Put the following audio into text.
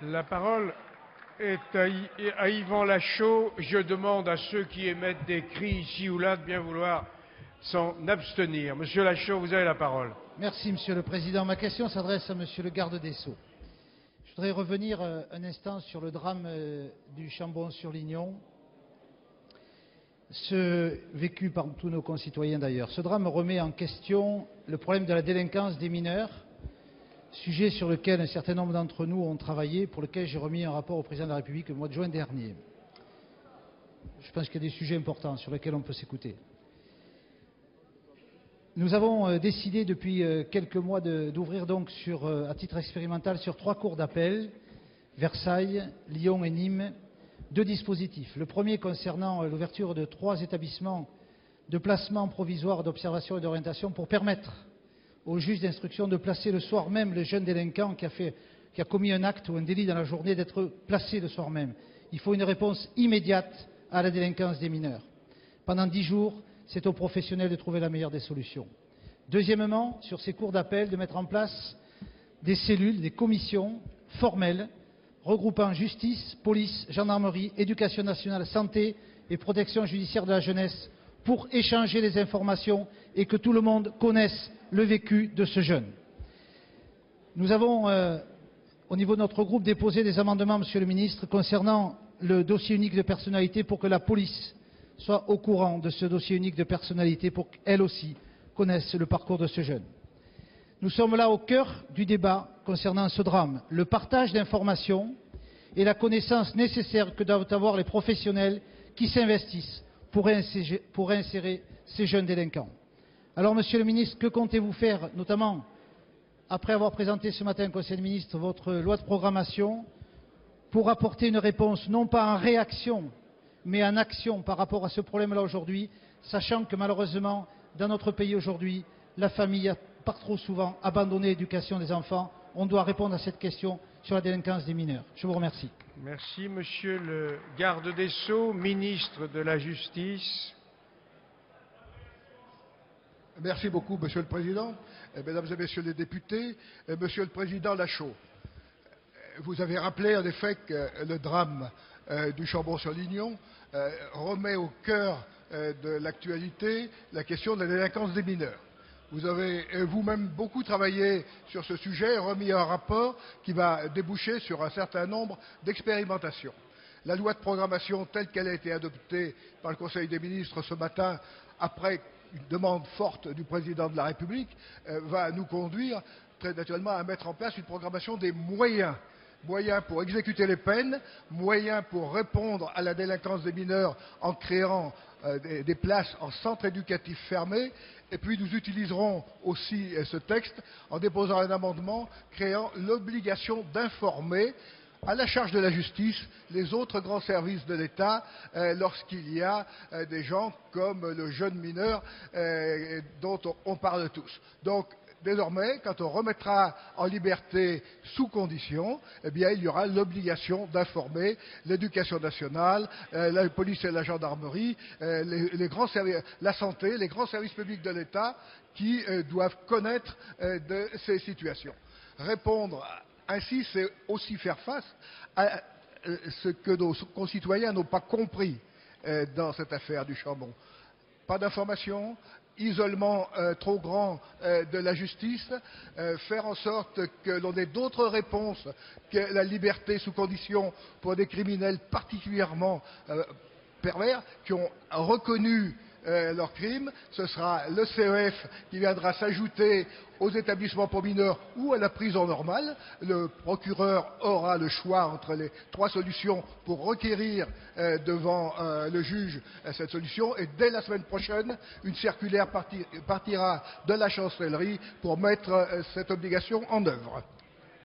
La parole est à Yvan Lachaud. Je demande à ceux qui émettent des cris ici ou là de bien vouloir s'en abstenir. Monsieur Lachaud, vous avez la parole. Merci, Monsieur le Président. Ma question s'adresse à Monsieur le garde des Sceaux. Je voudrais revenir un instant sur le drame du Chambon-sur-Lignon, vécu par tous nos concitoyens d'ailleurs. Ce drame remet en question le problème de la délinquance des mineurs, sujet sur lequel un certain nombre d'entre nous ont travaillé, pour lequel j'ai remis un rapport au Président de la République le mois de juin dernier. Je pense qu'il y a des sujets importants sur lesquels on peut s'écouter. Nous avons décidé depuis quelques mois d'ouvrir donc à titre expérimental sur 3 cours d'appel, Versailles, Lyon et Nîmes, 2 dispositifs. Le premier concernant l'ouverture de 3 établissements de placement provisoire d'observation et d'orientation pour permettre au juge d'instruction de placer le soir même le jeune délinquant qui a commis un acte ou un délit dans la journée, d'être placé le soir même. Il faut une réponse immédiate à la délinquance des mineurs. Pendant 10 jours, c'est aux professionnels de trouver la meilleure des solutions. Deuxièmement, sur ces cours d'appel, de mettre en place des cellules, des commissions formelles regroupant justice, police, gendarmerie, éducation nationale, santé et protection judiciaire de la jeunesse pour échanger les informations et que tout le monde connaisse le vécu de ce jeune. Nous avons, au niveau de notre groupe, déposé des amendements, Monsieur le Ministre, concernant le dossier unique de personnalité pour que la police soit au courant de ce dossier unique de personnalité pour qu'elle aussi connaisse le parcours de ce jeune. Nous sommes là au cœur du débat concernant ce drame, le partage d'informations et la connaissance nécessaire que doivent avoir les professionnels qui s'investissent pour réinsérer ces jeunes délinquants. Alors, Monsieur le Ministre, que comptez-vous faire, notamment après avoir présenté ce matin au Conseil des ministres votre loi de programmation, pour apporter une réponse non pas en réaction, mais en action par rapport à ce problème-là aujourd'hui, sachant que malheureusement, dans notre pays aujourd'hui, la famille a par trop souvent abandonné l'éducation des enfants. On doit répondre à cette question sur la délinquance des mineurs. Je vous remercie. Merci, Monsieur le garde des Sceaux, ministre de la Justice. Merci beaucoup, Monsieur le Président, Mesdames et Messieurs les députés, Monsieur le Président Lachaud. Vous avez rappelé en effet que le drame du Chambon-sur-Lignon remet au cœur de l'actualité la question de la délinquance des mineurs. Vous avez vous-même beaucoup travaillé sur ce sujet et remis un rapport qui va déboucher sur un certain nombre d'expérimentations. La loi de programmation telle qu'elle a été adoptée par le Conseil des ministres ce matin, après une demande forte du Président de la République, va nous conduire très naturellement à mettre en place une programmation des moyens. Moyens pour exécuter les peines, moyens pour répondre à la délinquance des mineurs en créant des places en centres éducatifs fermés. Et puis nous utiliserons aussi ce texte en déposant un amendement créant l'obligation d'informer à la charge de la justice les autres grands services de l'État lorsqu'il y a des gens comme le jeune mineur dont on parle tous. Donc, désormais, quand on remettra en liberté sous condition, eh bien, il y aura l'obligation d'informer l'éducation nationale, la police et la gendarmerie, les grands services, la santé, les grands services publics de l'État qui doivent connaître de ces situations. Répondre ainsi, c'est aussi faire face à ce que nos concitoyens n'ont pas compris dans cette affaire du Chambon. Pas d'information, isolement trop grand de la justice, faire en sorte que l'on ait d'autres réponses que la liberté sous condition pour des criminels particulièrement pervers qui ont reconnu leurs crimes. Ce sera le CEF qui viendra s'ajouter aux établissements pour mineurs ou à la prison normale. Le procureur aura le choix entre les 3 solutions pour requérir devant le juge cette solution. Et dès la semaine prochaine, une circulaire partira de la chancellerie pour mettre cette obligation en œuvre.